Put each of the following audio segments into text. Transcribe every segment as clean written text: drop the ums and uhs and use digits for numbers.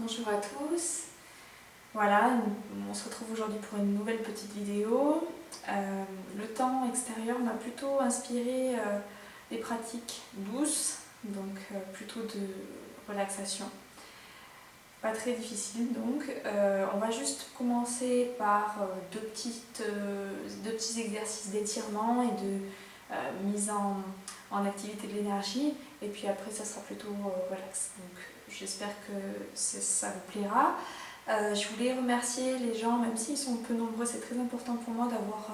Bonjour à tous. Voilà, on se retrouve aujourd'hui pour une nouvelle petite vidéo. Le temps extérieur m'a plutôt inspiré des pratiques douces, donc plutôt de relaxation. Pas très difficile donc. On va juste commencer par deux petits exercices d'étirement et de mise en activité de l'énergie. Et puis après, ça sera plutôt relax. Donc j'espère que ça vous plaira. Je voulais remercier les gens, même s'ils sont peu nombreux, c'est très important pour moi d'avoir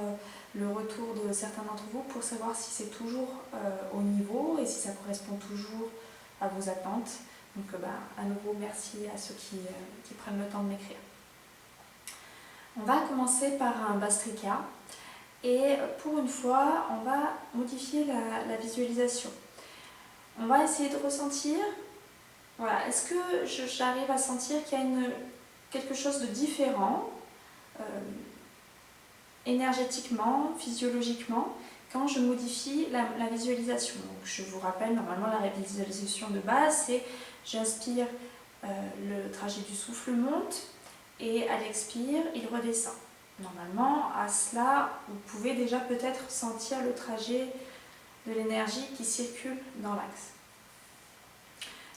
le retour de certains d'entre vous pour savoir si c'est toujours au niveau et si ça correspond toujours à vos attentes. Donc à nouveau, merci à ceux qui prennent le temps de m'écrire. On va commencer par un Bastrika et pour une fois, on va modifier la visualisation. On va essayer de ressentir, voilà, est-ce que j'arrive à sentir qu'il y a quelque chose de différent énergétiquement, physiologiquement, quand je modifie la visualisation. Donc, je vous rappelle, normalement la visualisation de base, c'est j'inspire, le trajet du souffle monte et à l'expire, il redescend. Normalement, à cela, vous pouvez déjà peut-être sentir le trajet de l'énergie qui circule dans l'axe.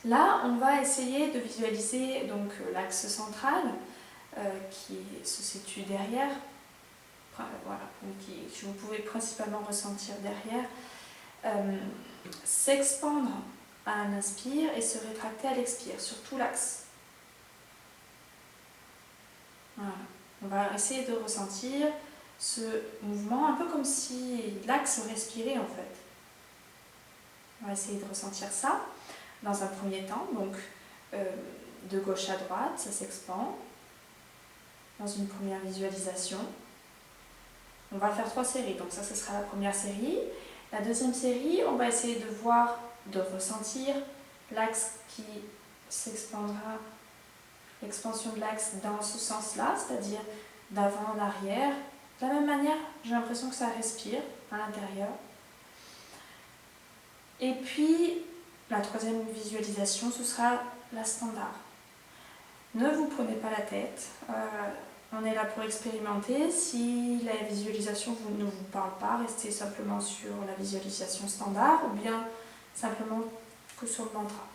Là, on va essayer de visualiser donc l'axe central qui se situe derrière, voilà, que vous pouvez principalement ressentir derrière, s'expandre à un inspire et se rétracter à l'expire, sur tout l'axe. Voilà. On va essayer de ressentir ce mouvement, un peu comme si l'axe respirait en fait. On va essayer de ressentir ça dans un premier temps, donc de gauche à droite, ça s'expand dans une première visualisation. On va faire 3 séries, donc ça ce sera la première série. La deuxième série, on va essayer de voir, de ressentir l'axe qui s'expandra, l'expansion de l'axe dans ce sens-là, c'est-à-dire d'avant en arrière. De la même manière, j'ai l'impression que ça respire à l'intérieur. Et puis, la troisième visualisation, ce sera la standard. Ne vous prenez pas la tête. On est là pour expérimenter. Si la visualisation ne vous parle pas, restez simplement sur la visualisation standard ou bien simplement que sur le mantra.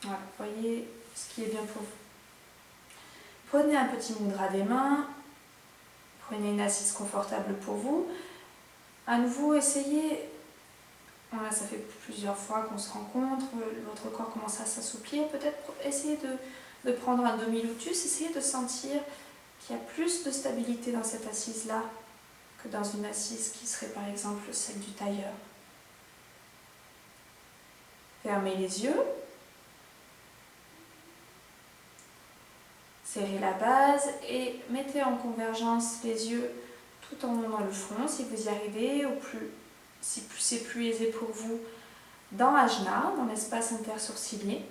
Voilà, voyez ce qui est bien pour vous. Prenez un petit mudra des mains, prenez une assise confortable pour vous. À nouveau, essayez, voilà, ça fait plusieurs fois qu'on se rencontre, votre corps commence à s'assouplir, peut-être essayez de prendre un demi-lotus, essayez de sentir qu'il y a plus de stabilité dans cette assise-là que dans une assise qui serait par exemple celle du tailleur. Fermez les yeux. Serrez la base et mettez en convergence les yeux tout en haut dans le front si vous y arrivez, ou si c'est plus aisé pour vous, dans Ajna, dans l'espace intersourcilier.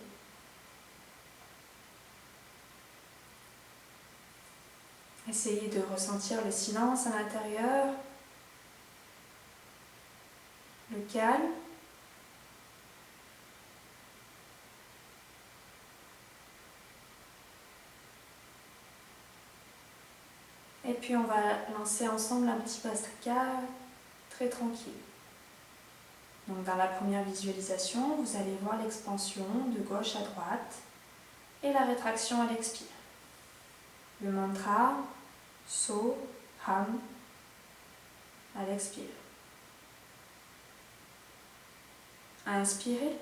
Essayez de ressentir le silence à l'intérieur, le calme. Et puis on va lancer ensemble un petit Bastrika très tranquille. Donc dans la première visualisation, vous allez voir l'expansion de gauche à droite et la rétraction à l'expire. Le mantra So Ham à l'expire. Inspirez.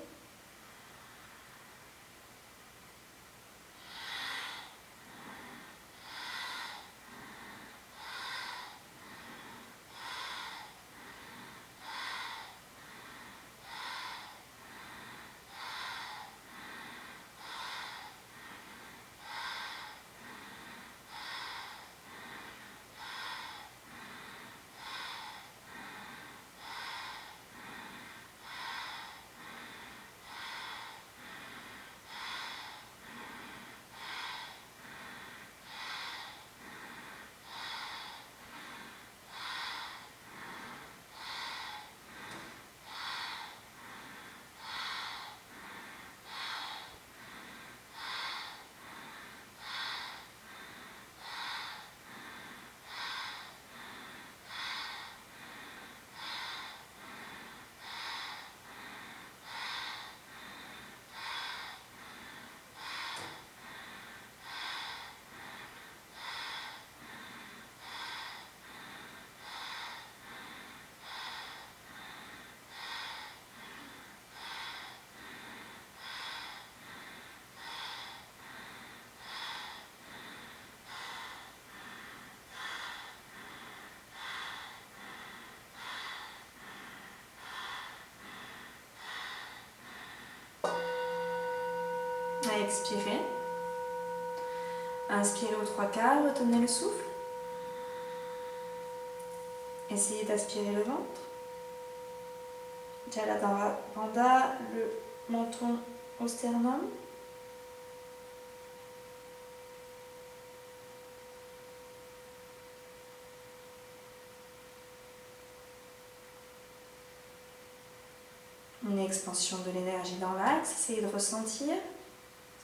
expirez. Inspirez aux 3/4, retenez le souffle. Essayez d'aspirer le ventre. Jaladhara Bandha, le menton au sternum. Une expansion de l'énergie dans l'axe. Essayez de ressentir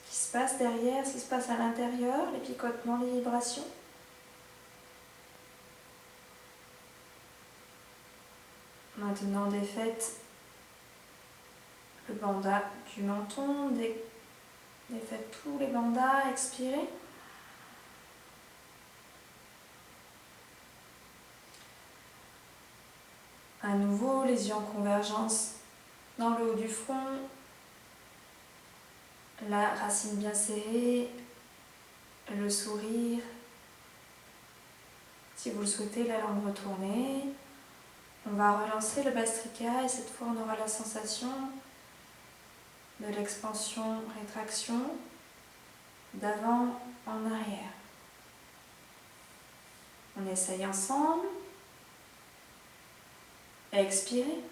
ce qui se passe derrière, ce qui se passe à l'intérieur, les picotements, les vibrations. Maintenant, défaites le bandha du menton, défaites tous les bandhas, expirez. À nouveau, les yeux en convergence dans le haut du front, la racine bien serrée, le sourire. Si vous le souhaitez, la langue retournée. On va relancer le Bhastrika et cette fois on aura la sensation de l'expansion-rétraction d'avant en arrière. On essaye ensemble. Expirez.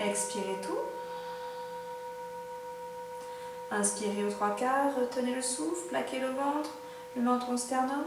Expirez tout. Inspirez aux 3/4, retenez le souffle, plaquez le ventre, le menton au sternum.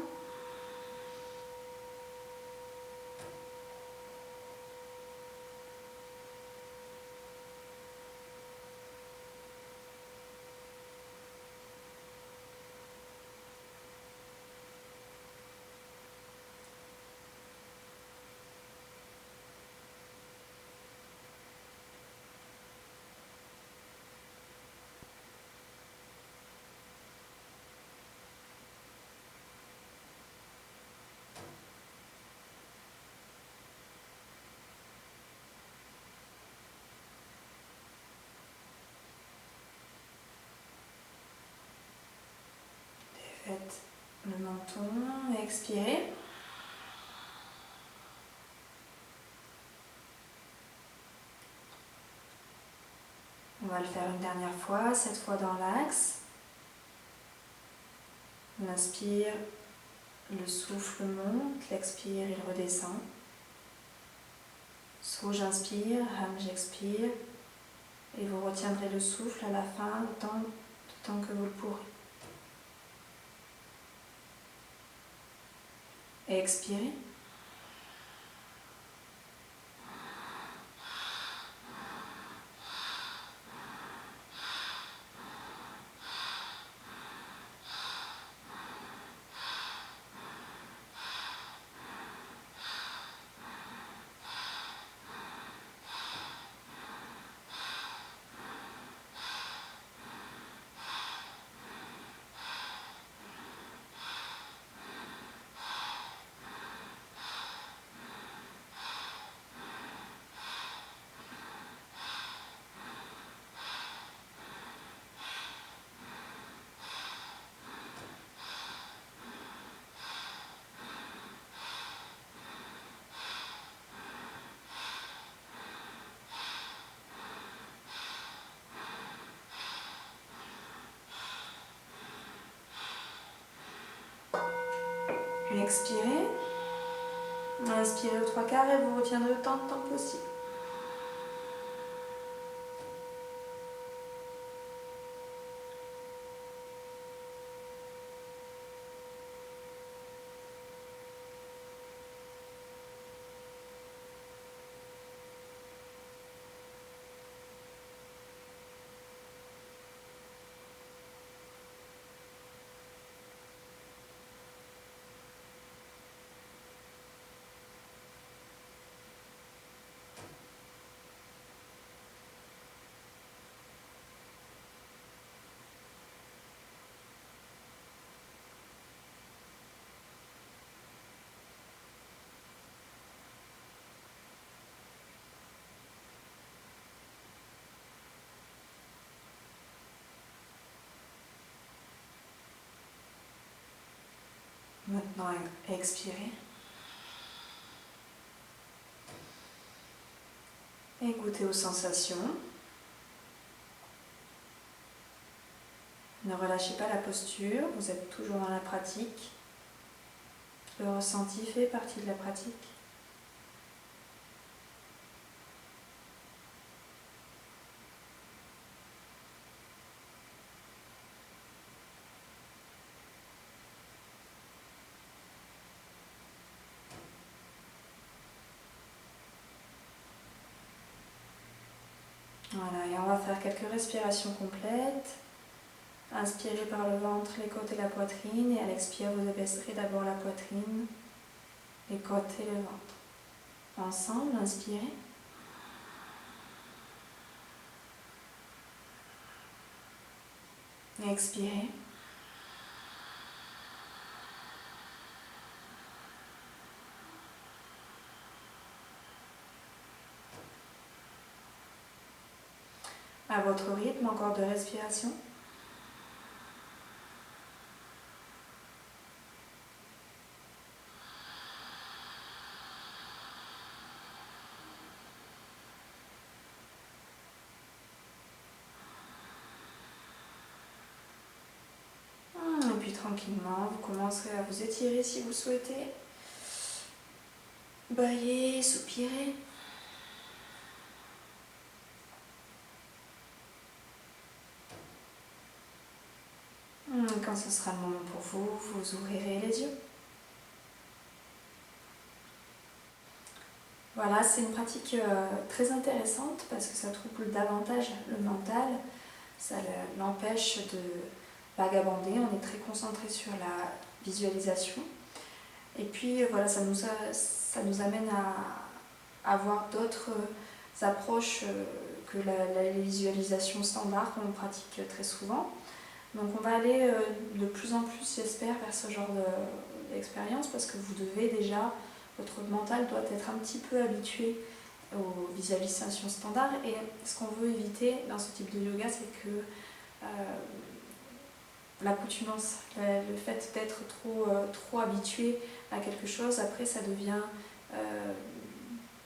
Faites le menton, expirez. On va le faire une dernière fois, cette fois dans l'axe. On inspire, le souffle monte, l'expire, il redescend. So j'inspire, Ham j'expire. Et vous retiendrez le souffle à la fin, autant que vous le pourrez. Et expirez. Expirez. Inspirez aux 3/4 et vous retiendrez autant de temps possible. Maintenant, expirez. Et goûtez aux sensations. Ne relâchez pas la posture, vous êtes toujours dans la pratique. Le ressenti fait partie de la pratique. Voilà, et on va faire quelques respirations complètes. Inspirez par le ventre, les côtes et la poitrine, et à l'expire, vous abaisserez d'abord la poitrine, les côtes et le ventre. Ensemble, inspirez. Et expirez. À votre rythme, encore de respiration. Et puis tranquillement, vous commencerez à vous étirer si vous souhaitez. Bailler, soupirer. Quand ce sera le moment pour vous, vous ouvrirez les yeux. Voilà, c'est une pratique très intéressante parce que ça trouble davantage le mental, ça l'empêche de vagabonder, on est très concentré sur la visualisation. Et puis voilà, ça nous amène à avoir d'autres approches que la visualisation standard qu'on pratique très souvent. Donc on va aller de plus en plus, j'espère, vers ce genre d'expérience parce que vous devez déjà, votre mental doit être un petit peu habitué aux visualisations standards. Et ce qu'on veut éviter dans ce type de yoga, c'est que l'accoutumance, le fait d'être trop habitué à quelque chose, après ça devient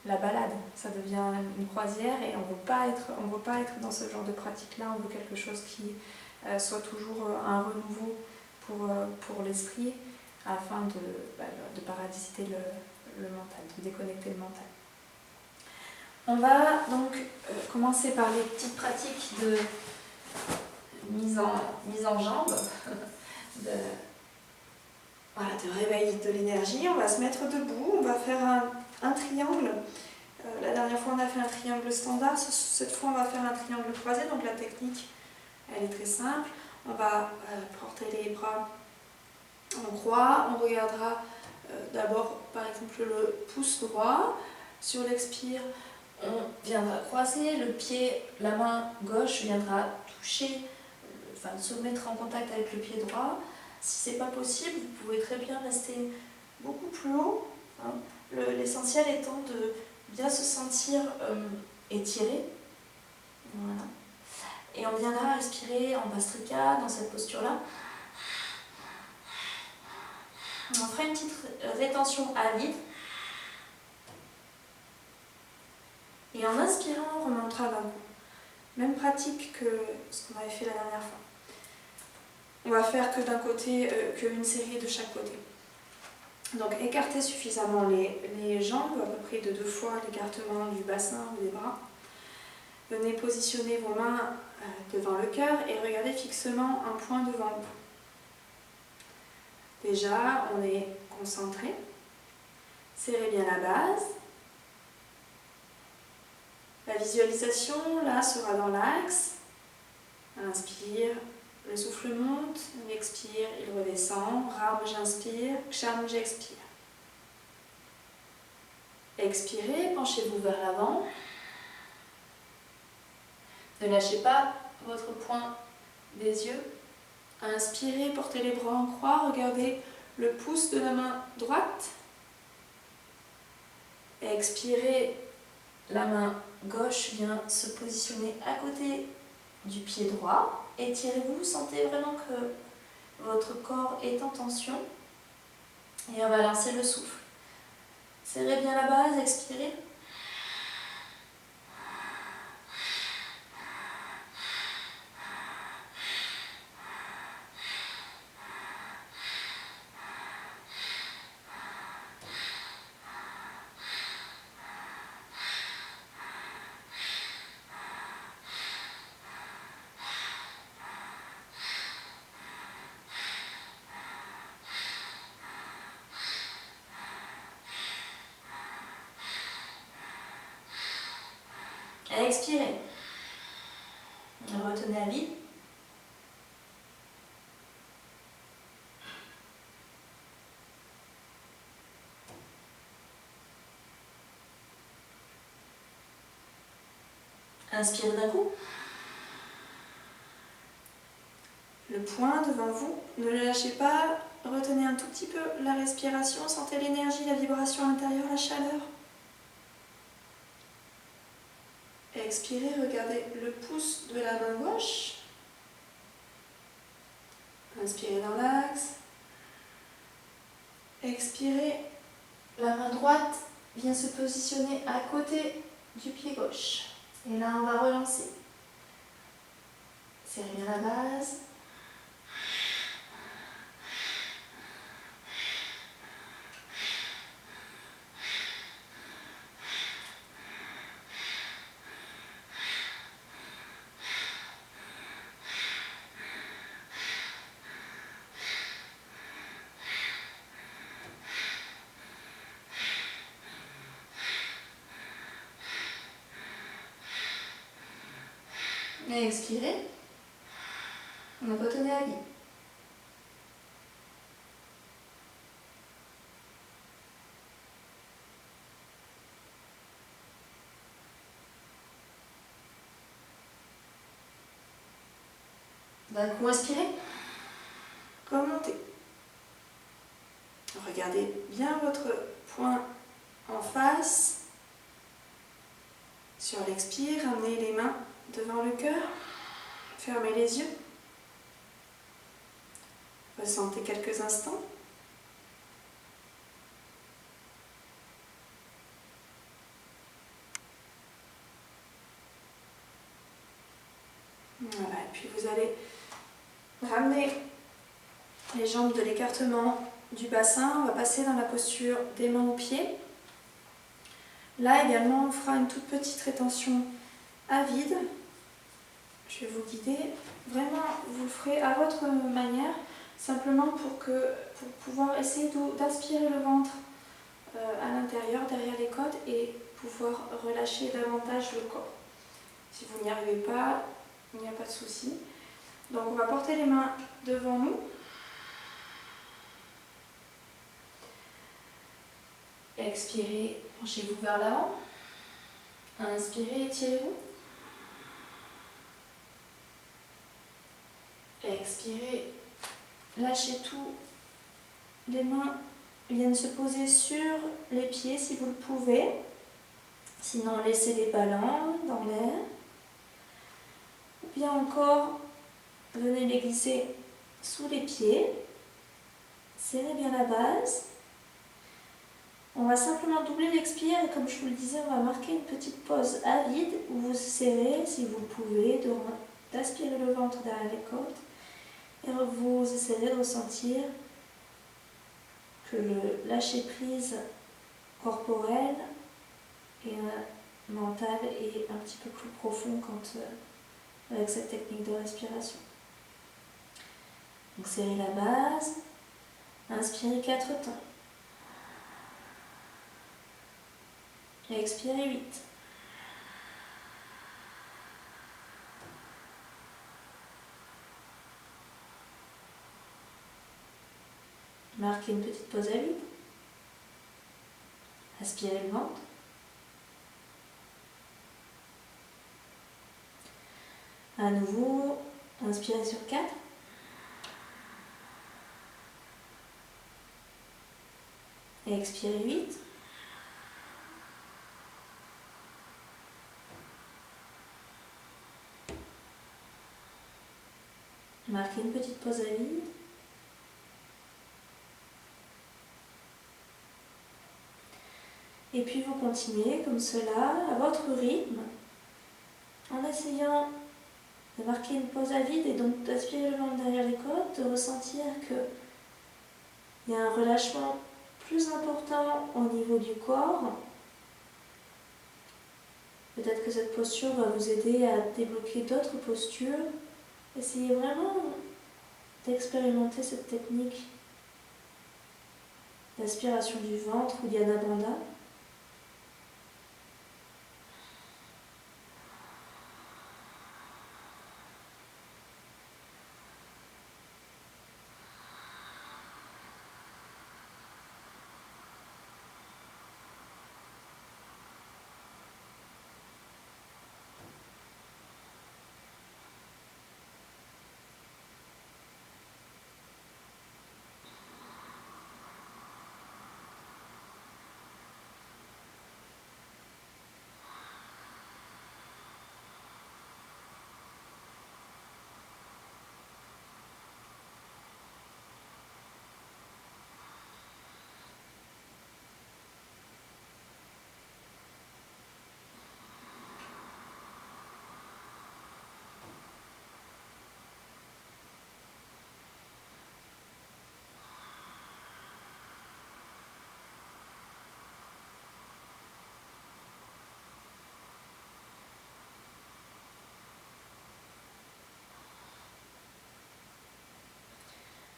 la balade, ça devient une croisière et on veut pas être dans ce genre de pratique-là, on veut quelque chose qui soit toujours un renouveau pour l'esprit afin de parasiter le mental, de déconnecter le mental. On va donc commencer par les petites pratiques de mise en jambe, de réveil de l'énergie. On va se mettre debout, on va faire un triangle. La dernière fois on a fait un triangle standard, cette fois on va faire un triangle croisé, donc la technique elle est très simple. On va porter les bras en croix, on regardera d'abord par exemple le pouce droit, sur l'expire on viendra croiser le pied, la main gauche viendra toucher, se mettre en contact avec le pied droit. Si ce n'est pas possible, vous pouvez très bien rester beaucoup plus haut, hein. L'essentiel étant de bien se sentir étiré. Voilà. Et on viendra respirer en Bhastrika dans cette posture-là. On fera une petite rétention à vide. Et en inspirant, on remontera d'un coup. Même pratique que ce qu'on avait fait la dernière fois. On va faire que d'un côté, qu'une série de chaque côté. Donc écartez suffisamment les jambes, à peu près de 2 fois l'écartement du bassin ou des bras. Venez positionner vos mains devant le cœur et regardez fixement un point devant vous. Déjà, on est concentré. Serrez bien la base. La visualisation, là, sera dans l'axe. Inspire, le souffle monte, on expire, il redescend. Ram, j'inspire, Ksham, j'expire. Expirez, penchez-vous vers l'avant. Ne lâchez pas votre poing des yeux. Inspirez, portez les bras en croix, regardez le pouce de la main droite. Expirez, la main gauche vient se positionner à côté du pied droit. Étirez-vous, sentez vraiment que votre corps est en tension. Et on va lancer le souffle. Serrez bien la base, expirez. Expirez. Retenez à vide. Inspirez d'un coup. Le poing devant vous, ne le lâchez pas. Retenez un tout petit peu la respiration. Sentez l'énergie, la vibration à l'intérieur, la chaleur. Expirez, regardez le pouce de la main gauche. Inspirez dans l'axe. Expirez, la main droite vient se positionner à côté du pied gauche. Et là, on va relancer. Serrez bien la base. Et expirez. Retenez à vide. D'un coup, inspirez. Remontez. Regardez bien votre poing en face. Sur l'expire, ramenez les mains devant le cœur. Fermez les yeux. Ressentez quelques instants. Voilà, et puis vous allez ramener les jambes de l'écartement du bassin. On va passer dans la posture des mains aux pieds. Là également, on fera une toute petite rétention à vide. Je vais vous guider. Vraiment, vous le ferez à votre manière, simplement pour pouvoir essayer d'aspirer le ventre à l'intérieur, derrière les côtes, et pouvoir relâcher davantage le corps. Si vous n'y arrivez pas, il n'y a pas de souci. Donc on va porter les mains devant nous. Expirez, penchez-vous vers l'avant. Inspirez, étirez-vous. Expirez, lâchez tout. Les mains viennent se poser sur les pieds si vous le pouvez. Sinon, laissez les ballons dans l'air. Ou bien encore, venez les glisser sous les pieds. Serrez bien la base. On va simplement doubler l'expire et comme je vous le disais, on va marquer une petite pause à vide où vous serrez, si vous le pouvez, d'aspirer le ventre derrière les côtes. Et vous essayerez de ressentir que le lâcher-prise corporel et mental est un petit peu plus profond avec cette technique de respiration. Donc serrez la base, inspirez 4 temps. Et expirez 8. Marquez une petite pause à vide. Aspirez le ventre. À nouveau, inspirez sur 4. Et expirez 8. Marquez une petite pause à vide. Et puis vous continuez comme cela, à votre rythme, en essayant de marquer une pause à vide et donc d'aspirer le ventre derrière les côtes, de ressentir qu'il y a un relâchement plus important au niveau du corps. Peut-être que cette posture va vous aider à débloquer d'autres postures. Essayez vraiment d'expérimenter cette technique d'aspiration du ventre ou Dhyana Bandha.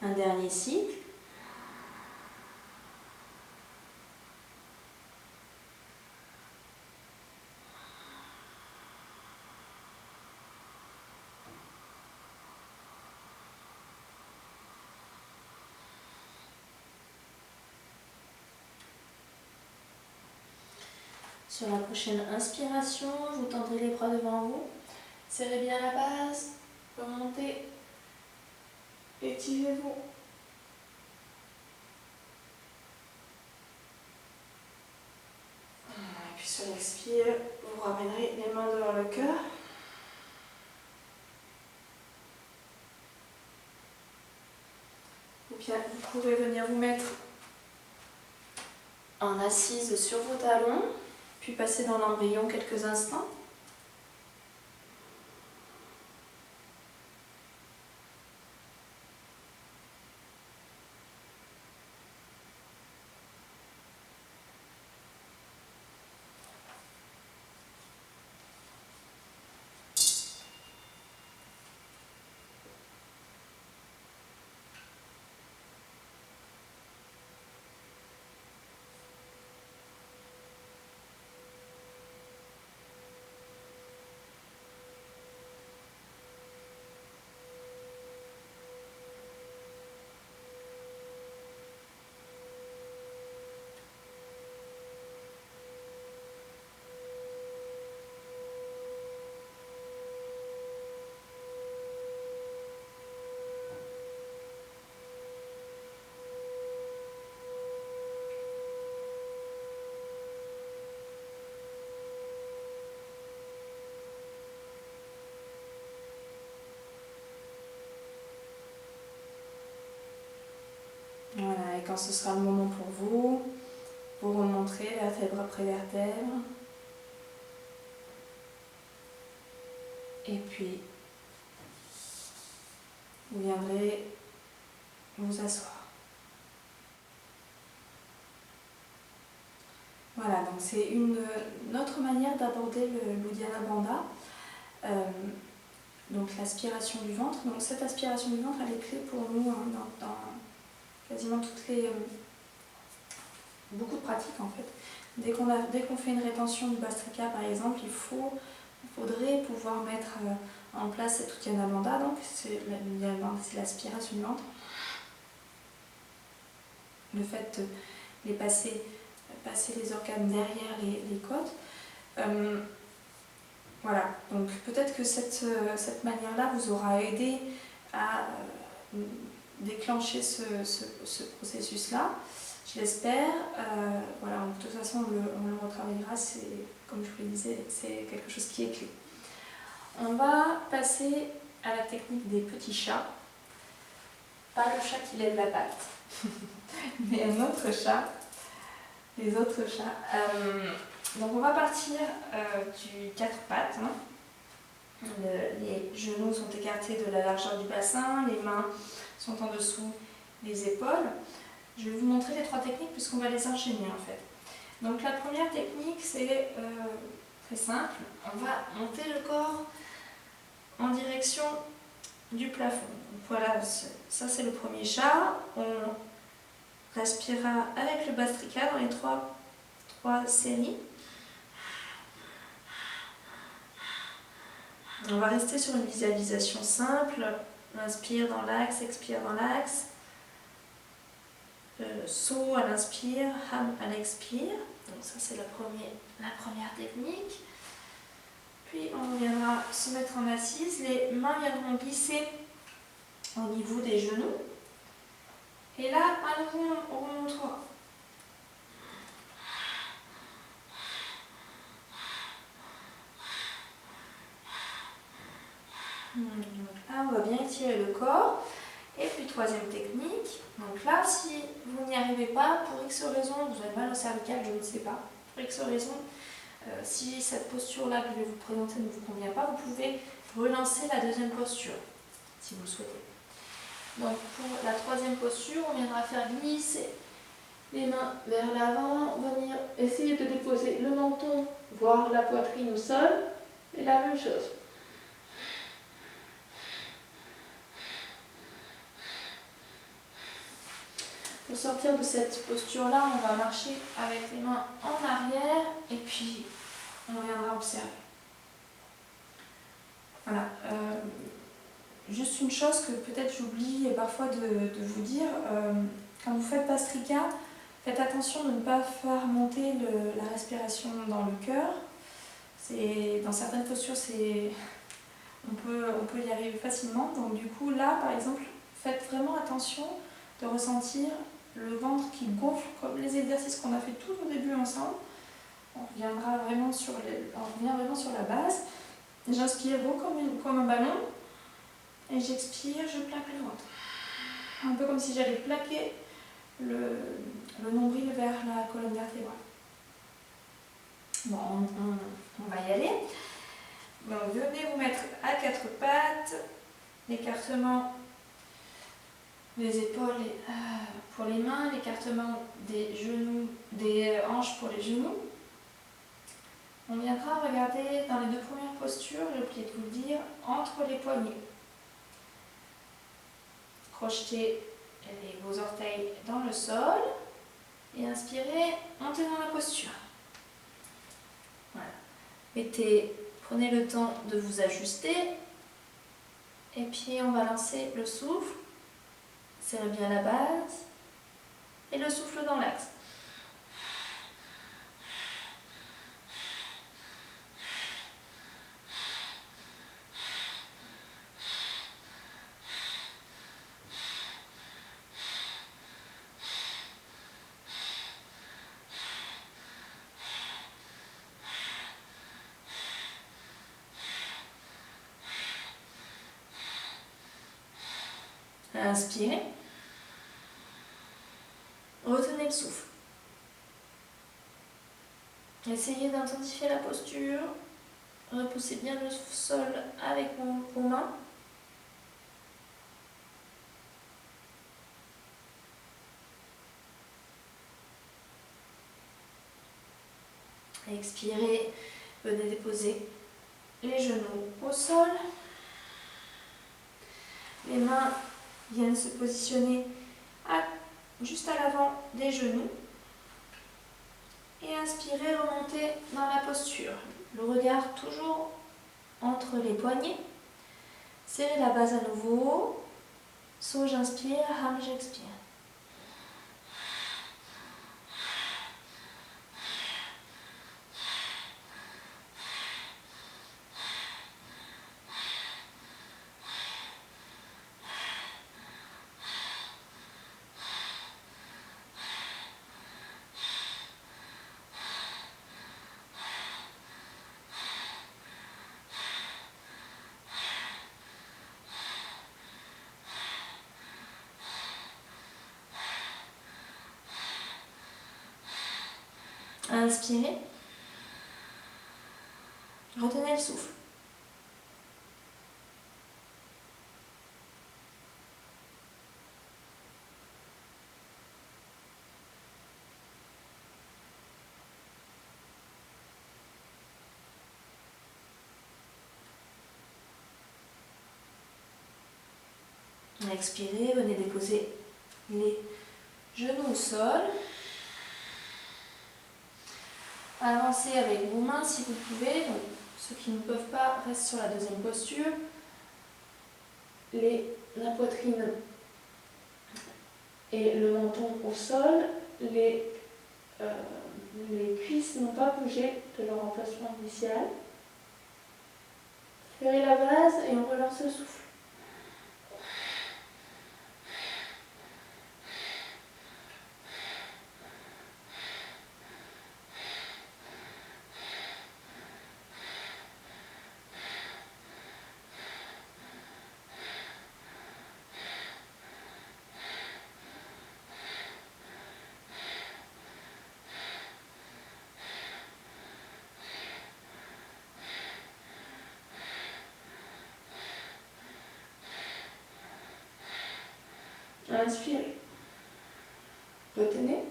Un dernier cycle. Sur la prochaine inspiration, vous tendrez les bras devant vous. Serrez bien la base, remontez, étirez-vous. Et puis sur l'expire, vous ramènerez les mains devant le cœur. Ou bien vous pouvez venir vous mettre en assise sur vos talons, puis passer dans l'embryon quelques instants. Voilà, et quand ce sera le moment pour vous, vous remonterez vertèbre après vertèbre. Et puis, vous viendrez vous asseoir. Voilà, donc c'est une autre manière d'aborder l'Uddiyana Bandha. Donc l'aspiration du ventre. Donc cette aspiration du ventre, elle est clé pour nous hein, dans quasiment beaucoup de pratiques en fait. Dès qu'on fait une rétention du Bhastrika par exemple, il faudrait pouvoir mettre en place cette Uddiyana Bandha. Donc c'est l'aspiration du ventre. Le fait de les passer les organes derrière les côtes. Voilà, donc peut-être que cette manière-là vous aura aidé à déclencher ce processus-là. Je l'espère. Voilà, de toute façon, on le retravaillera. Comme je vous le disais, c'est quelque chose qui est clé. On va passer à la technique des petits chats. Pas le chat qui lève la patte, mais un autre chat. Les autres chats. Donc on va partir du 4 pattes. Hein. Les genoux sont écartés de la largeur du bassin, les mains sont en dessous des épaules. Je vais vous montrer les 3 techniques puisqu'on va les enchaîner en fait. Donc la première technique c'est très simple. On va monter le corps en direction du plafond. Donc, voilà, ça c'est le premier chat. On respirera avec le Bhastrika dans les 3 séries. On va rester sur une visualisation simple. Inspire dans l'axe, expire dans l'axe. Saut à l'inspire, ham à l'expire. Donc ça c'est la première technique. Puis on viendra se mettre en assise. Les mains viendront glisser au niveau des genoux. Et là, à nouveau, on remontera. Donc là, on va bien étirer le corps. Et puis, troisième technique. Donc là, si vous n'y arrivez pas, pour X raison, vous avez mal au cervical, je ne sais pas. Pour X raison, si cette posture-là que je vais vous présenter ne vous convient pas, vous pouvez relancer la deuxième posture, si vous le souhaitez. Donc, pour la troisième posture, on viendra faire glisser les mains vers l'avant, venir essayer de déposer le menton, voire la poitrine au sol, et la même chose. Pour sortir de cette posture-là, on va marcher avec les mains en arrière et puis on viendra observer. Voilà. Juste une chose que peut-être j'oublie parfois de vous dire, quand vous faites Bhastrika, faites attention de ne pas faire monter la respiration dans le cœur. Dans certaines postures, on peut y arriver facilement. Donc du coup, là, par exemple, faites vraiment attention de ressentir le ventre qui gonfle, comme les exercices qu'on a fait tout au début ensemble. On revient vraiment sur la base. J'inspire gros comme un ballon. Et j'expire, je plaque le ventre. Un peu comme si j'allais plaquer le nombril vers la colonne vertébrale. Bon, on va y aller. Donc, venez vous mettre à 4 pattes, l'écartement des épaules pour les mains, l'écartement des genoux, des hanches pour les genoux. On viendra regarder dans les 2 premières postures, j'ai oublié de vous le dire, entre les poignets. Crochetez vos orteils dans le sol et inspirez, montez dans la posture. Voilà. Prenez le temps de vous ajuster et puis on va lancer le souffle. Serrez bien la base et le souffle dans l'axe. Inspirez. Retenez le souffle. Essayez d'intensifier la posture. Repoussez bien le sol avec vos mains. Expirez, venez déposer les genoux au sol. Les mains viennent se positionner juste à l'avant des genoux. Et inspirez, remontez dans la posture. Le regard toujours entre les poignets. Serrez la base à nouveau. So j'inspire, Ham j'expire. Inspirez. Retenez le souffle. Expirez, venez déposer les genoux au sol. Avancez avec vos mains si vous pouvez. Donc, ceux qui ne peuvent pas restent sur la deuxième posture. La poitrine et le menton au sol. Les cuisses n'ont pas bougé de leur emplacement initial. Ferrez la base et on relance le souffle. Inspirez. Retenez.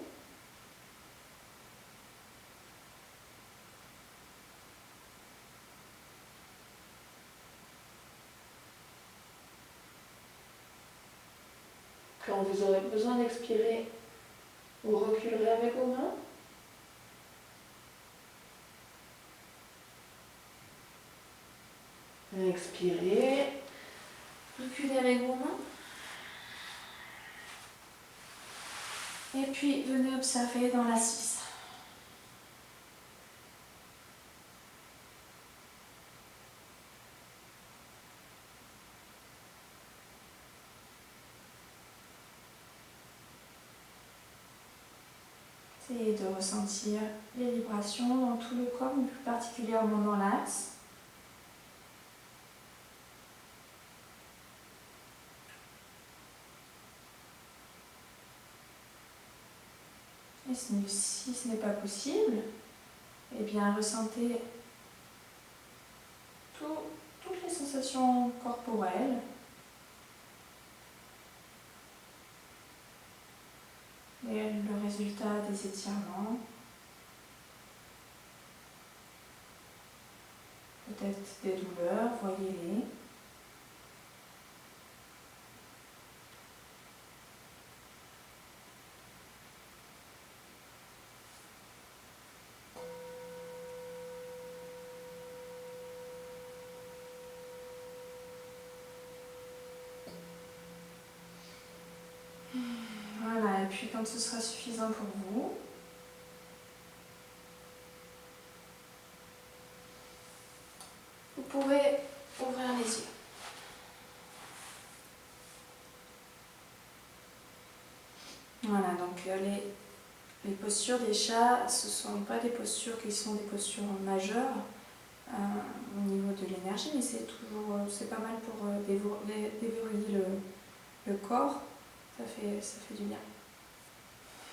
Quand vous aurez besoin d'expirer, vous reculerez avec vos mains. Expirez. Reculez avec vos mains. Et puis, venez observer dans l'assise. Essayez de ressentir les vibrations dans tout le corps, mais plus particulièrement dans l'axe. Et si ce n'est pas possible, eh bien ressentez toutes les sensations corporelles. Et le résultat des étirements. Peut-être des douleurs, voyez-les. Voilà, et puis quand ce sera suffisant pour vous, vous pourrez ouvrir les yeux. Voilà, donc les postures des chats, ce ne sont pas des postures qui sont des postures majeures au niveau de l'énergie, mais c'est pas mal pour déverrouiller le corps, ça fait du bien.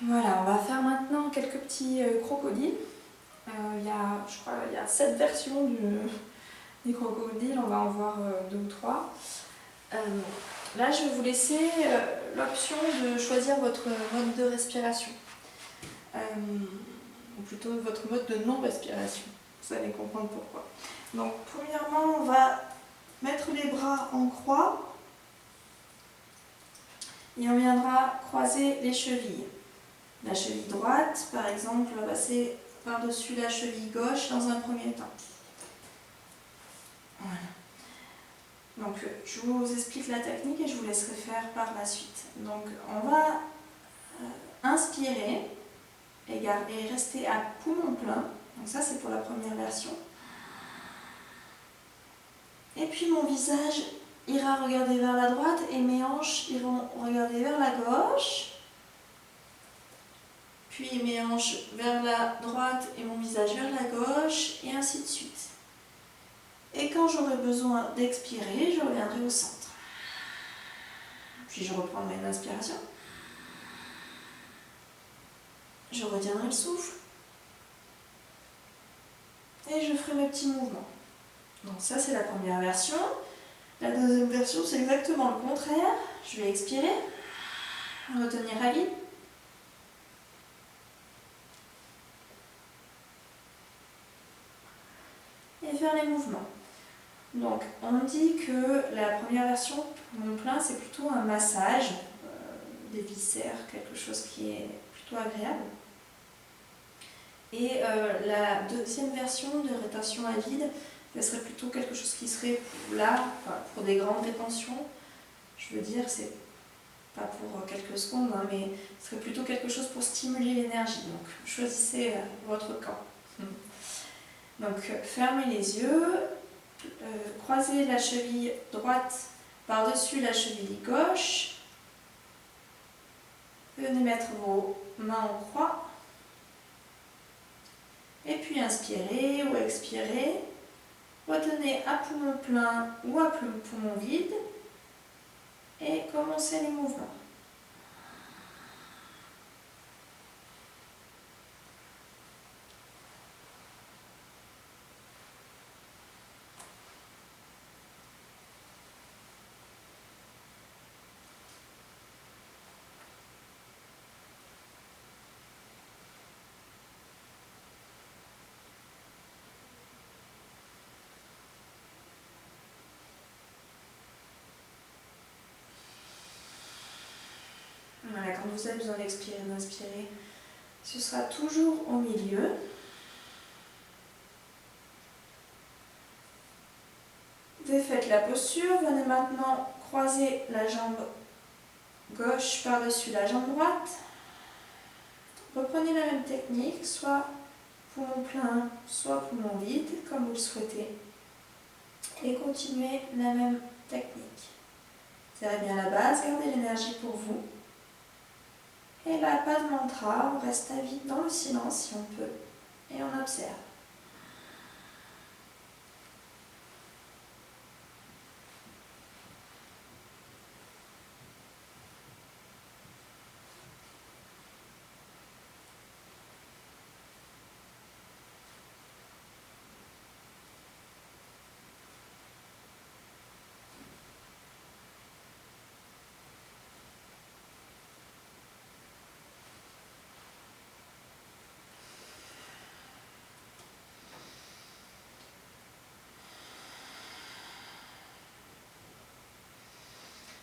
Voilà, on va faire maintenant quelques petits crocodiles. Il y a 7 versions des crocodiles, on va en voir 2 ou 3. Là, je vais vous laisser l'option de choisir votre mode de respiration. ou plutôt votre mode de non-respiration. Vous allez comprendre pourquoi. Donc, premièrement, on va mettre les bras en croix et on viendra croiser les chevilles. La cheville droite, par exemple, va passer par-dessus la cheville gauche dans un premier temps. Voilà. Donc, je vous explique la technique et je vous laisserai faire par la suite. Donc, on va inspirer et rester à poumon plein. Donc ça, c'est pour la première version. Et puis, mon visage ira regarder vers la droite et mes hanches iront regarder vers la gauche. Puis mes hanches vers la droite et mon visage vers la gauche, et ainsi de suite. Et quand j'aurai besoin d'expirer, je reviendrai au centre. Puis je reprendrai une inspiration. Je retiendrai le souffle. Et je ferai mes petits mouvements. Donc ça, c'est la première version. La deuxième version, c'est exactement le contraire. Je vais expirer, retenir à vide. Et faire les mouvements. Donc, on dit que la première version, poumon plein, c'est plutôt un massage des viscères, quelque chose qui est plutôt agréable. Et la deuxième version de rétention à vide, ce serait plutôt quelque chose qui serait là, pour des grandes rétentions. Je veux dire, c'est pas pour quelques secondes, hein, mais ce serait plutôt quelque chose pour stimuler l'énergie. Donc, choisissez votre camp. Donc, fermez les yeux. Croisez la cheville droite par-dessus la cheville gauche. Venez mettre vos mains en croix. Et puis inspirez ou expirez. Retenez à poumon plein ou à poumon vide. Et commencez les mouvements. Voilà, quand vous avez besoin d'expirer, d'inspirer, ce sera toujours au milieu. Défaites la posture, venez maintenant croiser la jambe gauche par-dessus la jambe droite. Reprenez la même technique, soit poumon plein, soit poumon vide, comme vous le souhaitez. Et continuez la même technique. Serrez bien la base, gardez l'énergie pour vous. Et là, pas de mantra, on reste à vide dans le silence si on peut. Et on observe.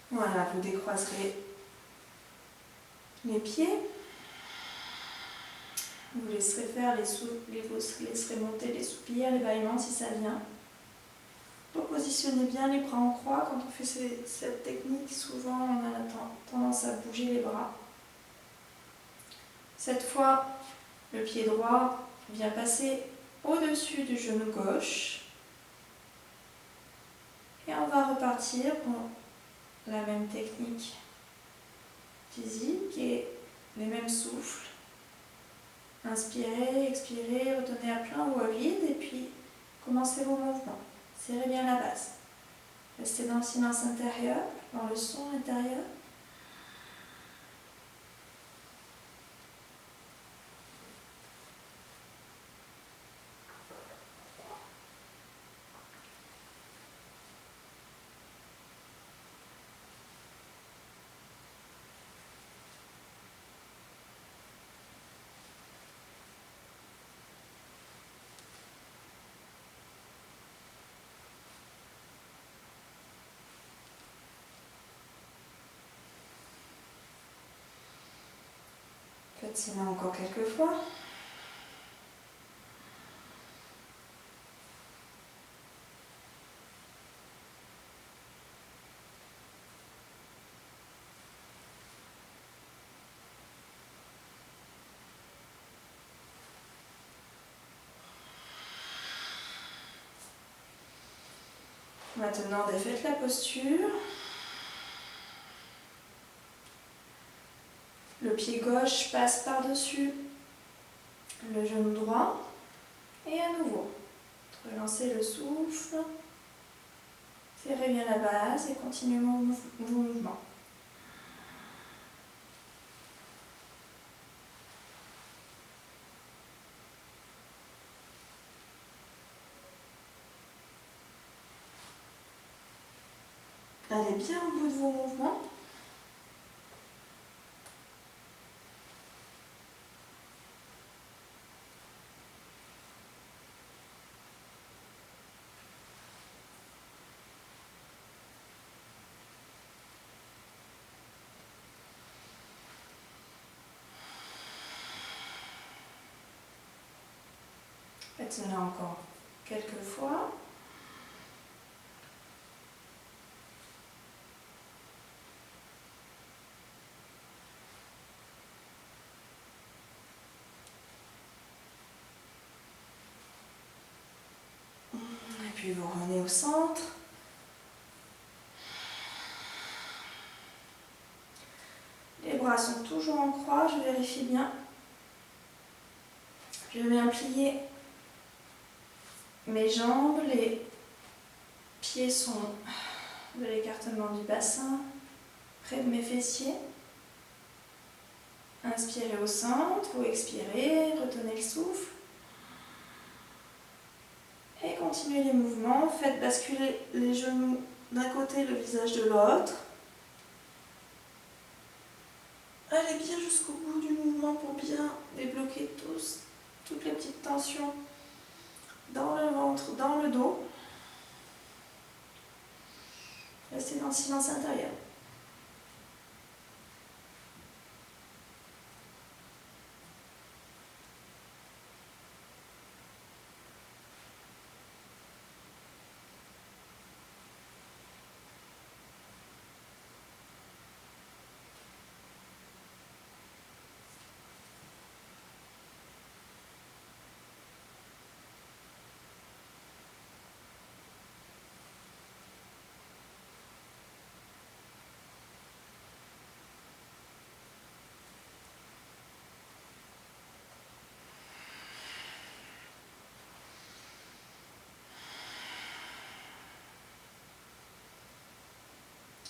Voilà, vous décroiserez les pieds. Vous laisserez faire vous laisserez monter les soupirs, les bâillements si ça vient. Repositionnez bien les bras en croix. Quand on fait cette technique, souvent on a tendance à bouger les bras. Cette fois, le pied droit vient passer au-dessus du genou gauche. Et on va repartir pour la même technique physique et les mêmes souffles. Inspirez, expirez, retenez à plein ou à vide et puis commencez vos mouvements. Serrez bien la base. Restez dans le silence intérieur, dans le son intérieur. Faites cela encore quelques fois. Maintenant, défaites la posture. Le pied gauche passe par-dessus le genou droit. Et à nouveau, relancez le souffle. Serrez bien la base et continuez vos mouvements. Allez bien au bout de vos mouvements. Faites cela encore quelques fois. Et puis vous revenez au centre. Les bras sont toujours en croix, je vérifie bien. Je viens plier mes jambes, les pieds sont de l'écartement du bassin, près de mes fessiers. Inspirez au centre, vous expirez, retenez le souffle. Et continuez les mouvements, faites basculer les genoux d'un côté, le visage de l'autre. Allez bien jusqu'au bout du mouvement pour bien débloquer toutes les petites tensions dans le ventre, dans le dos. Restez dans le silence intérieur.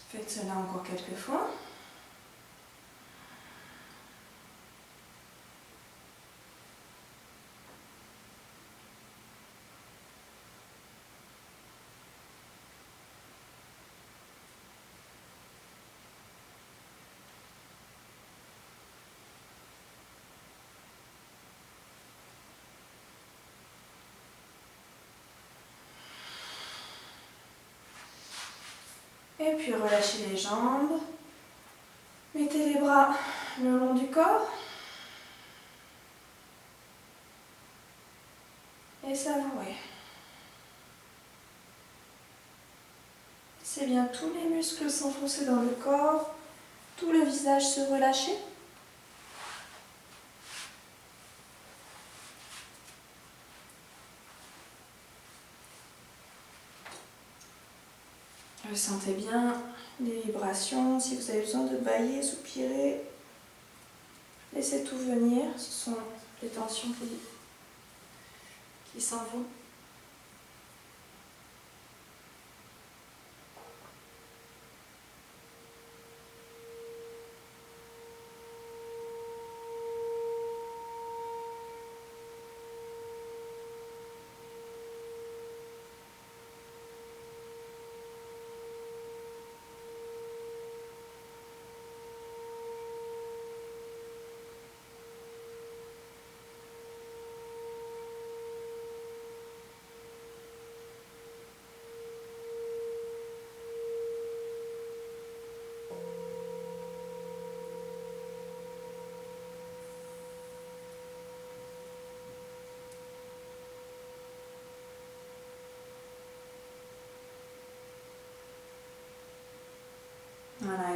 Faites cela encore quelques fois. Et puis relâchez les jambes. Mettez les bras le long du corps. Et savourez. C'est bien tous les muscles s'enfoncer dans le corps, tout le visage se relâcher. Ressentez bien les vibrations. Si vous avez besoin de bâiller, soupirer, laissez tout venir. Ce sont les tensions qui s'en vont.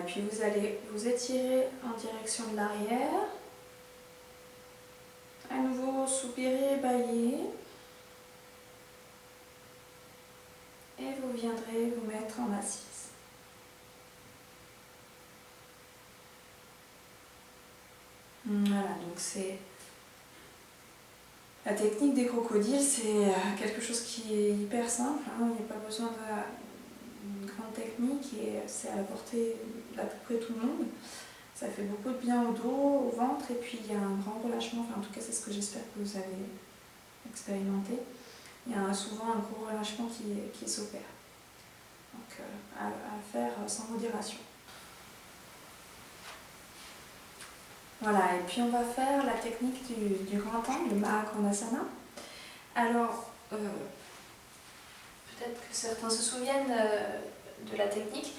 et puis vous allez vous étirer en direction de l'arrière. À nouveau, soupirer, bâiller. Et vous viendrez vous mettre en assise. Voilà, donc c'est la technique des crocodiles, c'est quelque chose qui est hyper simple, hein. Il n'y a pas besoin d'une grande technique et c'est à la portée d'à peu près tout le monde. Ça fait beaucoup de bien au dos, au ventre et puis il y a un grand relâchement, enfin en tout cas c'est ce que j'espère que vous avez expérimenté. Il y a souvent un gros relâchement qui s'opère. Donc à faire sans modération. Voilà, et puis on va faire la technique du grand angle, le Mahakonasana. Alors, peut-être que certains se souviennent de la technique.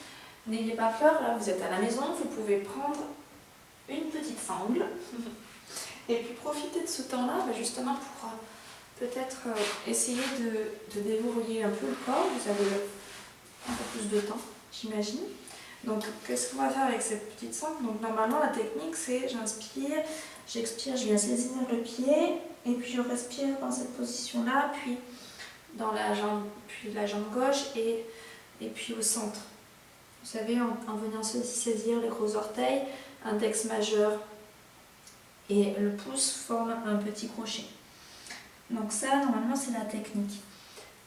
N'ayez pas peur, là vous êtes à la maison, vous pouvez prendre une petite sangle et puis profiter de ce temps-là justement pour peut-être essayer de déverrouiller un peu le corps. Vous avez un peu plus de temps, j'imagine. Donc, qu'est-ce qu'on va faire avec cette petite sangle? Donc, normalement, la technique, c'est j'inspire, j'expire, je viens saisir le pied, et puis je respire dans cette position-là, puis dans la jambe gauche, et puis au centre. Vous savez, en venant saisir les gros orteils, index majeur et le pouce forment un petit crochet. Donc ça, normalement, c'est la technique.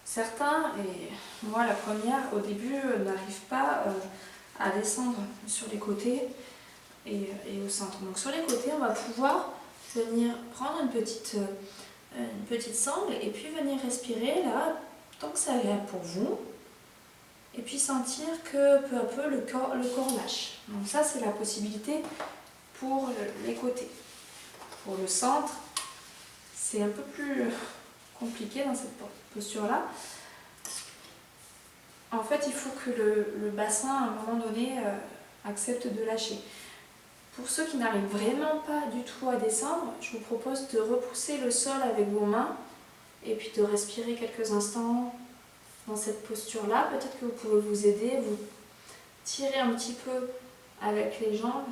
Certains, et moi la première, au début, n'arrivent pas à descendre sur les côtés et au centre. Donc sur les côtés, on va pouvoir venir prendre une petite sangle et puis venir respirer là, tant que c'est agréable pour vous. Et puis sentir que peu à peu le corps lâche. Donc ça, c'est la possibilité pour les côtés. Pour le centre, c'est un peu plus compliqué dans cette posture-là. En fait, il faut que le bassin, à un moment donné, accepte de lâcher. Pour ceux qui n'arrivent vraiment pas du tout à descendre, je vous propose de repousser le sol avec vos mains et puis de respirer quelques instants dans cette posture-là. Peut-être que vous pouvez vous aider, vous tirer un petit peu avec les jambes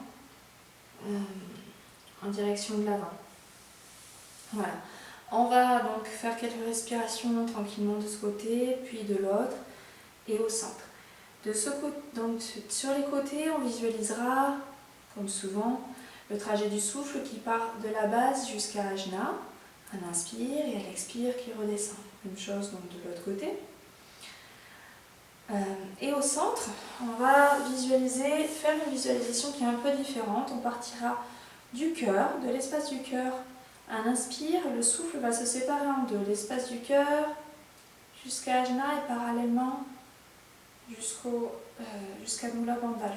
en direction de l'avant. Voilà. On va donc faire quelques respirations tranquillement de ce côté, puis de l'autre et au centre. Donc sur les côtés, on visualisera, comme souvent, le trajet du souffle qui part de la base jusqu'à Ajna. À l'inspire et à l'expire qui redescend. Même chose donc de l'autre côté. Et au centre, on va faire une visualisation qui est un peu différente. On partira du cœur, de l'espace du cœur. À l'inspire, le souffle va se séparer en deux. L'espace du cœur jusqu'à Ajna et parallèlement jusqu'à Mula Bandha,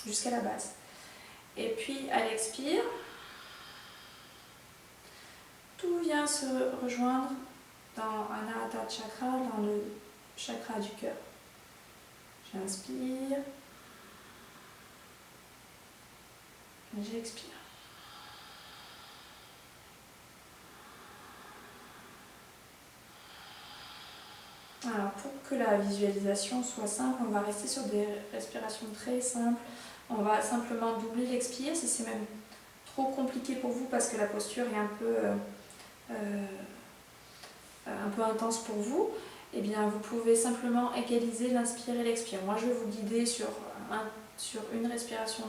jusqu'à la base. Et puis à l'expire, tout vient se rejoindre dans Anahata Chakra, dans le chakra du cœur. J'inspire, j'expire. Alors pour que la visualisation soit simple, on va rester sur des respirations très simples. On va simplement doubler l'expire si c'est même trop compliqué pour vous parce que la posture est un peu intense pour vous. Eh bien, vous pouvez simplement égaliser l'inspire et l'expire. Moi, je vais vous guider sur une respiration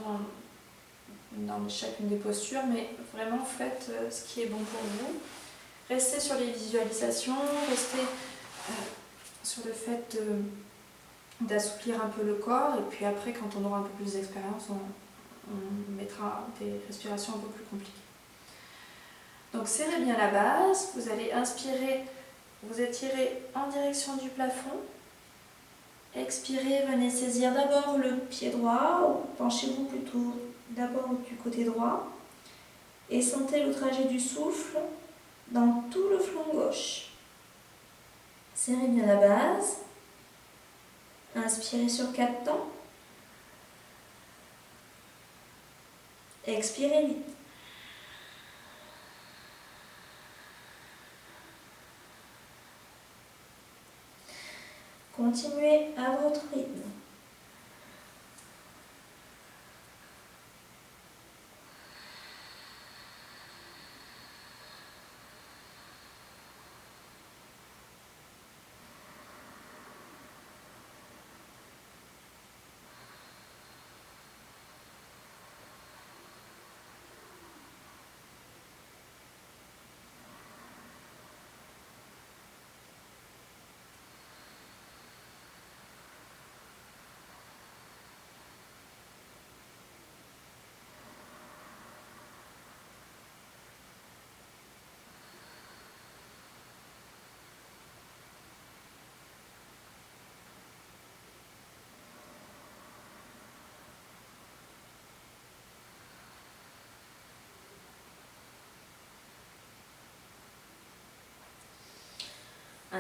dans chacune des postures, mais vraiment faites ce qui est bon pour vous. Restez sur les visualisations, restez sur le fait d'assouplir un peu le corps, et puis après, quand on aura un peu plus d'expérience, on mettra des respirations un peu plus compliquées. Donc, serrez bien la base, vous allez inspirer, vous étirez en direction du plafond. Expirez, venez saisir d'abord le pied droit, ou penchez-vous plutôt d'abord du côté droit. Et sentez le trajet du souffle dans tout le flanc gauche. Serrez bien la base. Inspirez sur 4 temps. Expirez vite. Continuez à votre rythme.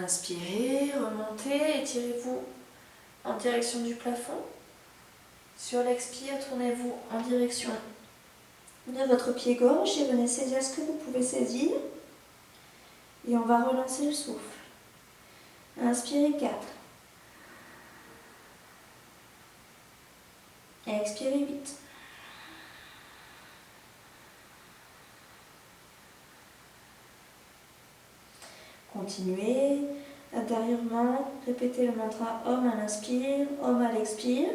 Inspirez, remontez, étirez-vous en direction du plafond. Sur l'expire, tournez-vous en direction de votre pied gauche et venez saisir ce que vous pouvez saisir. Et on va relancer le souffle. Inspirez 4. Expirez 8. Continuez intérieurement, répétez le mantra Om à l'inspire, Om à l'expire.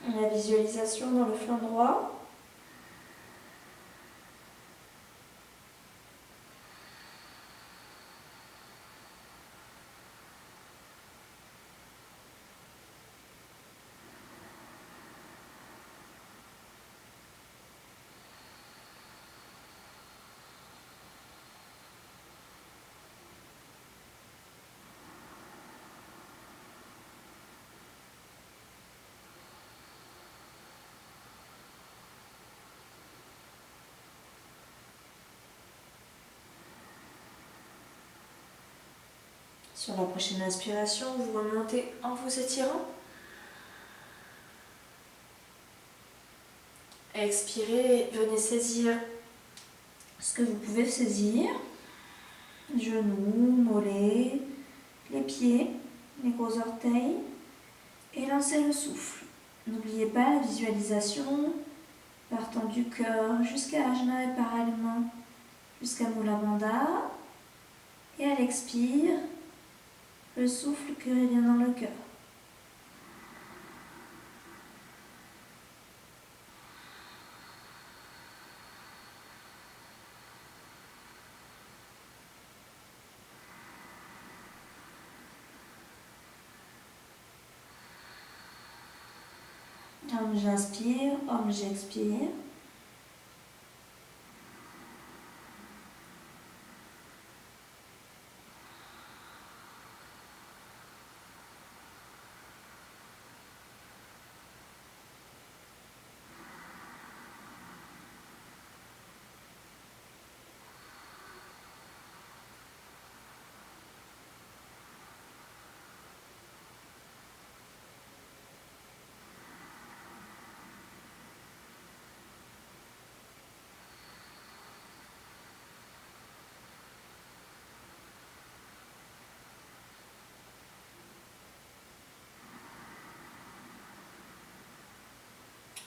La visualisation dans le flanc droit. Sur la prochaine inspiration, vous remontez en vous étirant. Expirez, venez saisir ce que vous pouvez saisir. Genoux, mollets, les pieds, les gros orteils. Et lancez le souffle. N'oubliez pas la visualisation partant du cœur jusqu'à Ajna et parallèlement jusqu'à Mula Bandha. Et à l'expire, le souffle qui revient dans le cœur. Om j'inspire, Om j'expire.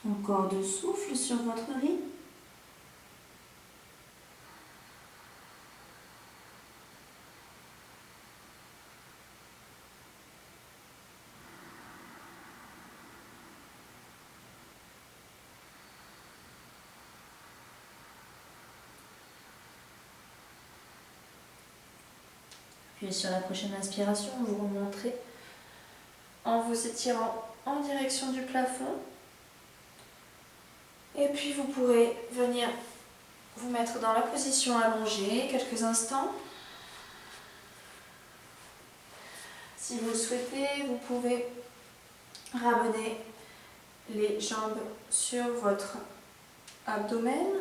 Encore de souffle sur votre rythme. Puis sur la prochaine inspiration, vous remonterez en vous étirant en direction du plafond. Et puis vous pourrez venir vous mettre dans la position allongée quelques instants. Si vous le souhaitez, vous pouvez ramener les jambes sur votre abdomen.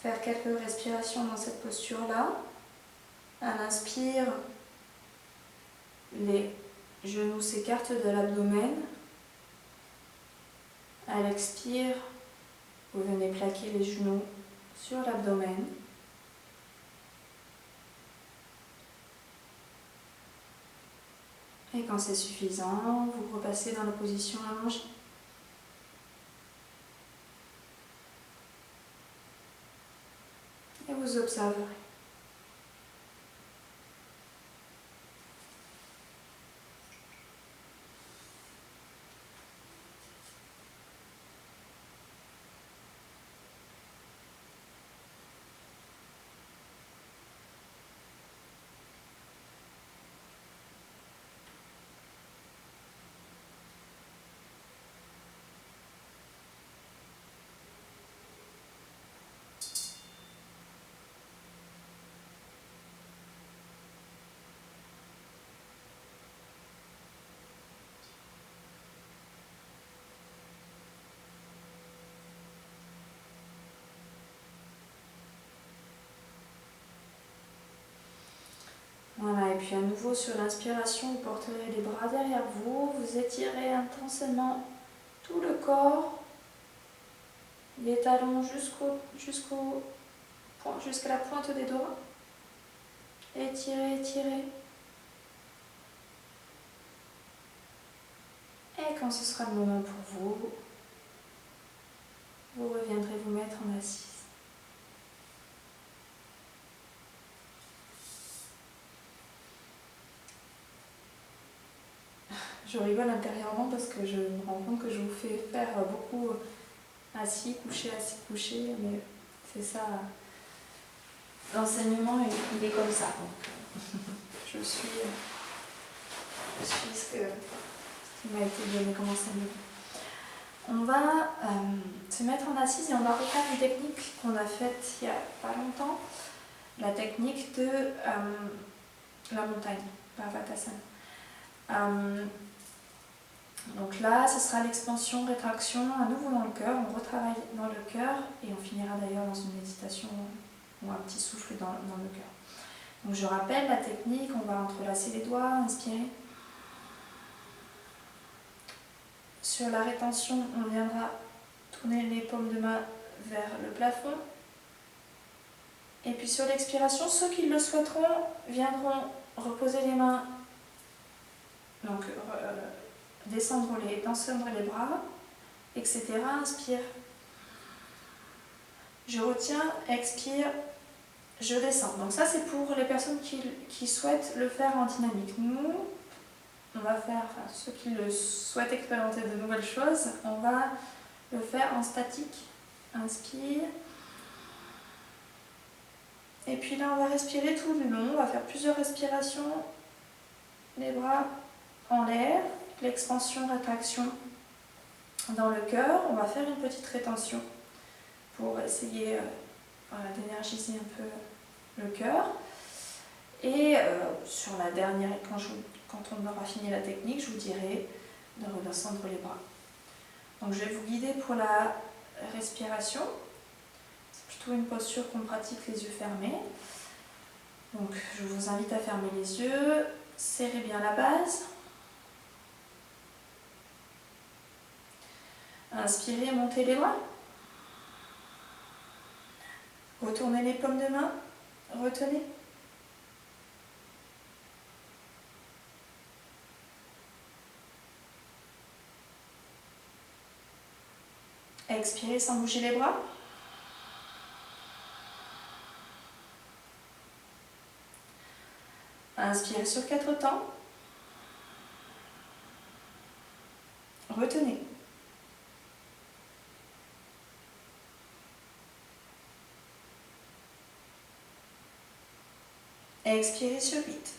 Faire quelques respirations dans cette posture-là. À l'inspire, les genoux s'écartent de l'abdomen. À l'expire, vous venez plaquer les genoux sur l'abdomen. Et quand c'est suffisant, vous repassez dans la position allongée. Et vous observerez. puis à nouveau sur l'inspiration, vous porterez les bras derrière vous, vous étirez intensément tout le corps, les talons jusqu'à la pointe des doigts. Étirez, étirez. Et quand ce sera le moment pour vous, vous reviendrez vous mettre en assise. Je rigole intérieurement parce que je me rends compte que je vous fais faire beaucoup assis, couché, mais c'est ça. L'enseignement, il est comme ça. Donc, je suis ce qui m'a été donné comme enseignement. On va se mettre en assise et on va refaire une technique qu'on a faite il n'y a pas longtemps, la technique de la montagne, Parvatasana. Donc là, ce sera l'expansion, rétraction, à nouveau dans le cœur. On retravaille dans le cœur et on finira d'ailleurs dans une méditation ou un petit souffle dans le cœur. Donc je rappelle la technique, on va entrelacer les doigts, inspirer. Sur la rétention, on viendra tourner les paumes de main vers le plafond. Et puis sur l'expiration, ceux qui le souhaiteront viendront reposer les mains, donc descendre les bras, etc. Inspire. Je retiens, expire, je descends. Donc ça c'est pour les personnes qui souhaitent le faire en dynamique. Nous, on va faire, ceux qui le souhaitent expérimenter de nouvelles choses, on va le faire en statique. Inspire. Et puis là, on va respirer tout le long. On va faire plusieurs respirations. Les bras en l'air. L'expansion, rétraction dans le cœur. On va faire une petite rétention pour essayer d'énergiser un peu le cœur. Et sur la dernière, quand on aura fini la technique, je vous dirai de redescendre les bras. Donc je vais vous guider pour la respiration. C'est plutôt une posture qu'on pratique les yeux fermés. Donc je vous invite à fermer les yeux, serrez bien la base. Inspirez, montez les doigts. Retournez les paumes de main, retenez. Expirez sans bouger les bras. Inspirez sur 4 temps. Retenez. Expirez sur 8.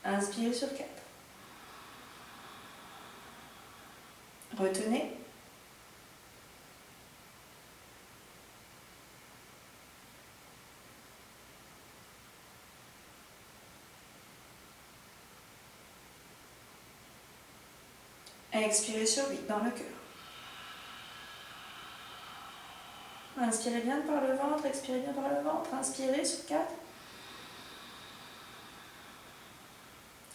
Inspirez sur 4. Retenez. Expirez sur 8 dans le cœur. Inspirez bien par le ventre, expirez bien par le ventre. Inspirez sur 4.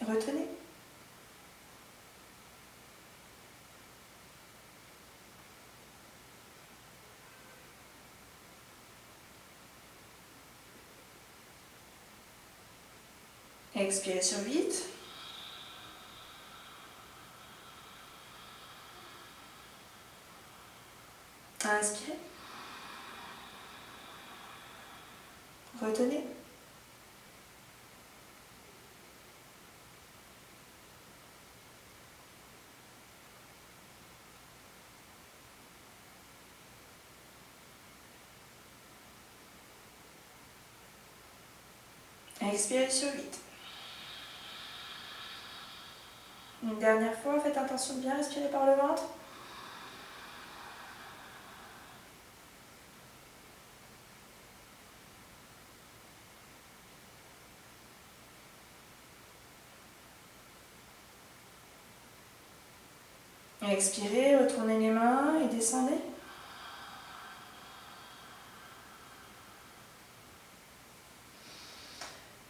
Retenez. Expirez sur 8. Inspirez. Retenez. Expirez sur 8. Une dernière fois, faites attention de bien respirer par le ventre. Expirez, retournez les mains et descendez.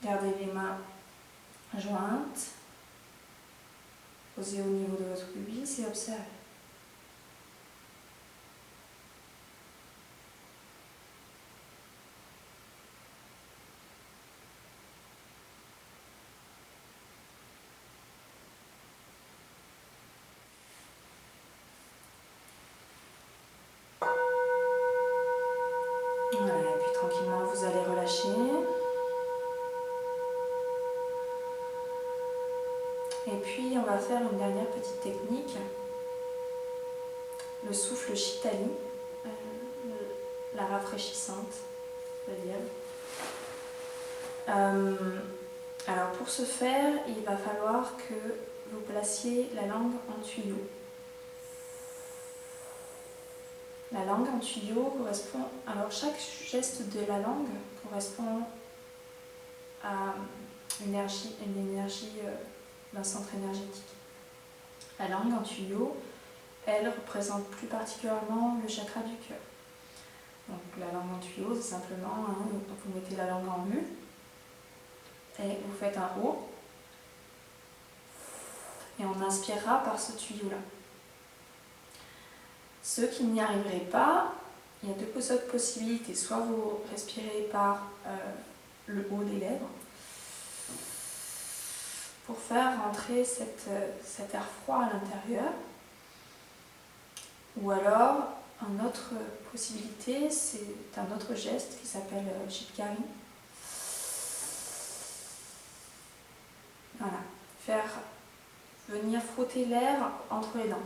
Gardez les mains jointes, posées au niveau de votre pubis et observez. Voilà, et puis tranquillement vous allez relâcher. Et puis on va faire une dernière petite technique, le souffle Chitali, la rafraîchissante, je veux dire. Alors pour ce faire, il va falloir que vous placiez la langue en tuyau. La langue en tuyau correspond... Alors chaque geste de la langue correspond à une énergie d'un centre énergétique. La langue en tuyau, elle représente plus particulièrement le chakra du cœur. Donc la langue en tuyau, c'est simplement, vous mettez la langue en U et vous faites un O et on inspirera par ce tuyau-là. Ceux qui n'y arriveraient pas, il y a deux possibilités. Soit vous respirez par le haut des lèvres pour faire rentrer cet air froid à l'intérieur. Ou alors, une autre possibilité, c'est un autre geste qui s'appelle Chitkari. Voilà, faire venir frotter l'air entre les dents.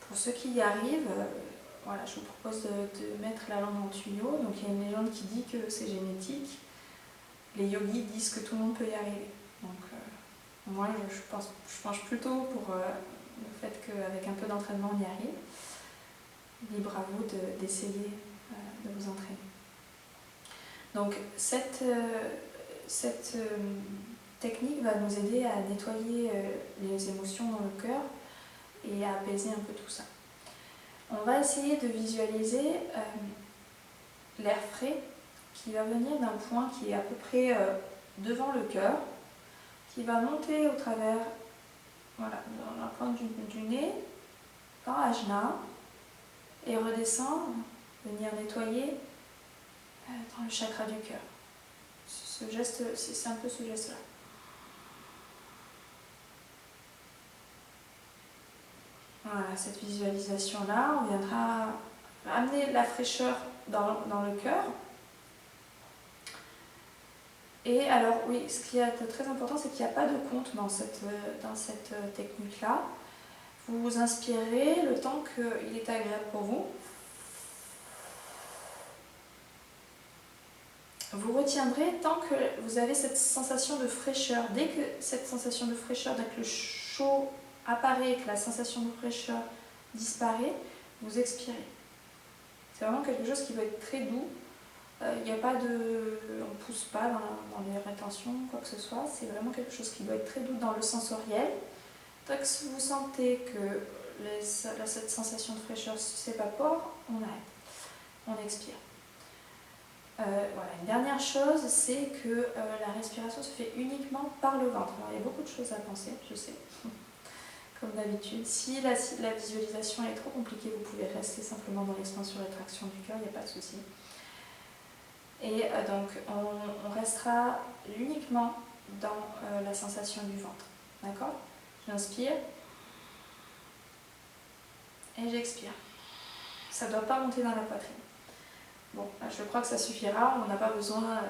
Pour ceux qui y arrivent, voilà, je vous propose de mettre la langue en tuyau. Donc il y a une légende qui dit que c'est génétique. Les yogis disent que tout le monde peut y arriver. Donc moi je penche plutôt pour le fait qu'avec un peu d'entraînement on y arrive. Libre à vous d'essayer de vous entraîner. Donc cette technique va nous aider à nettoyer les émotions dans le cœur et à apaiser un peu tout ça. On va essayer de visualiser l'air frais qui va venir d'un point qui est à peu près devant le cœur, qui va monter au travers, voilà, dans la pointe du nez, dans l'ajna, et redescendre, venir nettoyer dans le chakra du cœur. Ce geste, c'est un peu ce geste-là. Voilà, cette visualisation-là, on viendra amener la fraîcheur dans le cœur. Et alors, oui, ce qui est très important, c'est qu'il n'y a pas de compte dans cette technique-là. Vous vous inspirez le temps qu'il est agréable pour vous. Vous retiendrez tant que vous avez cette sensation de fraîcheur. Dès que cette sensation de fraîcheur, dès que le chaud apparaît, que la sensation de fraîcheur disparaît, vous expirez. C'est vraiment quelque chose qui va être très doux. Il n'y a pas de... On ne pousse pas dans les rétentions, quoi que ce soit. C'est vraiment quelque chose qui doit être très doux dans le sensoriel. Dès que vous sentez que cette sensation de fraîcheur s'évapore, on arrête. On expire. Voilà. Une dernière chose, c'est que la respiration se fait uniquement par le ventre. Alors, il y a beaucoup de choses à penser, je sais. Comme d'habitude. Si la visualisation est trop compliquée, vous pouvez rester simplement dans l'expansion-rétraction du cœur, il n'y a pas de souci. Et donc, on restera uniquement dans la sensation du ventre. D'accord? J'inspire et j'expire. Ça ne doit pas monter dans la poitrine. Bon, je crois que ça suffira. On n'a pas besoin...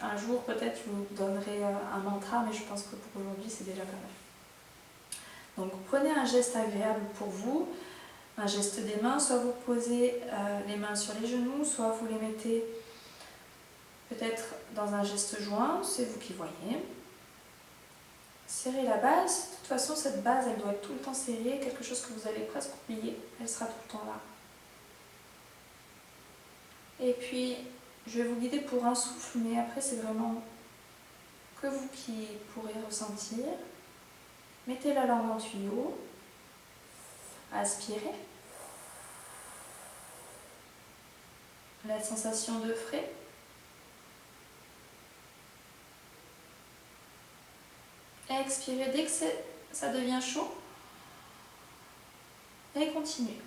Un jour, peut-être, je vous donnerai un mantra, mais je pense que pour aujourd'hui, c'est déjà pas mal. Donc prenez un geste agréable pour vous, un geste des mains, soit vous posez les mains sur les genoux, soit vous les mettez peut-être dans un geste joint, c'est vous qui voyez. Serrez la base, de toute façon cette base elle doit être tout le temps serrée, quelque chose que vous allez presque oublier, elle sera tout le temps là. Et puis je vais vous guider pour un souffle, mais après c'est vraiment que vous qui pourrez ressentir. Mettez la langue en tuyau, aspirez. La sensation de frais. Expirez dès que ça devient chaud. Et continuez.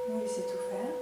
Vous laissez tout faire.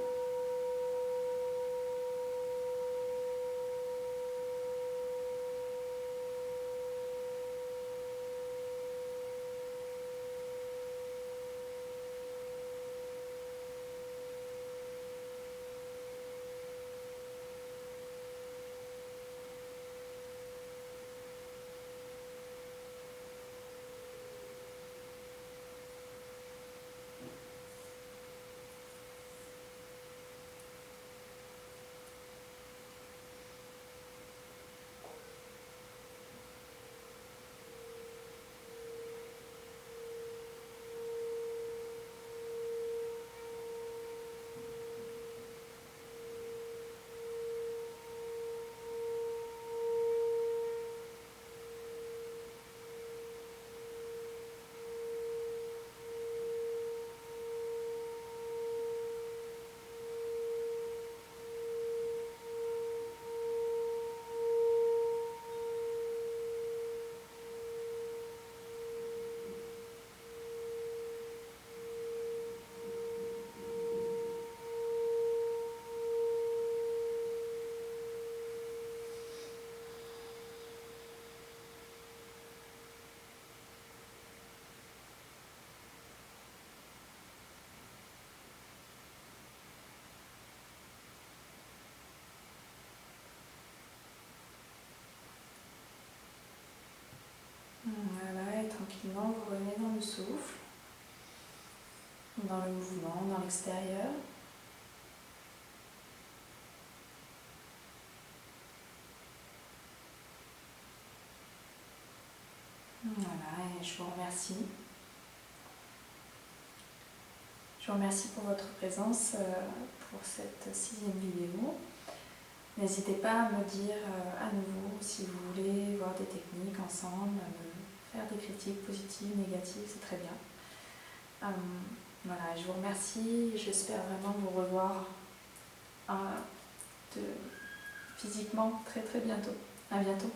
Voilà, et tranquillement, vous revenez dans le souffle, dans le mouvement, dans l'extérieur. Voilà, et je vous remercie. Je vous remercie pour votre présence pour cette 6e vidéo. N'hésitez pas à me dire à nouveau si vous voulez voir des techniques ensemble, à me faire des critiques positives, négatives, c'est très bien. Voilà, je vous remercie, j'espère vraiment vous revoir physiquement très bientôt. À bientôt.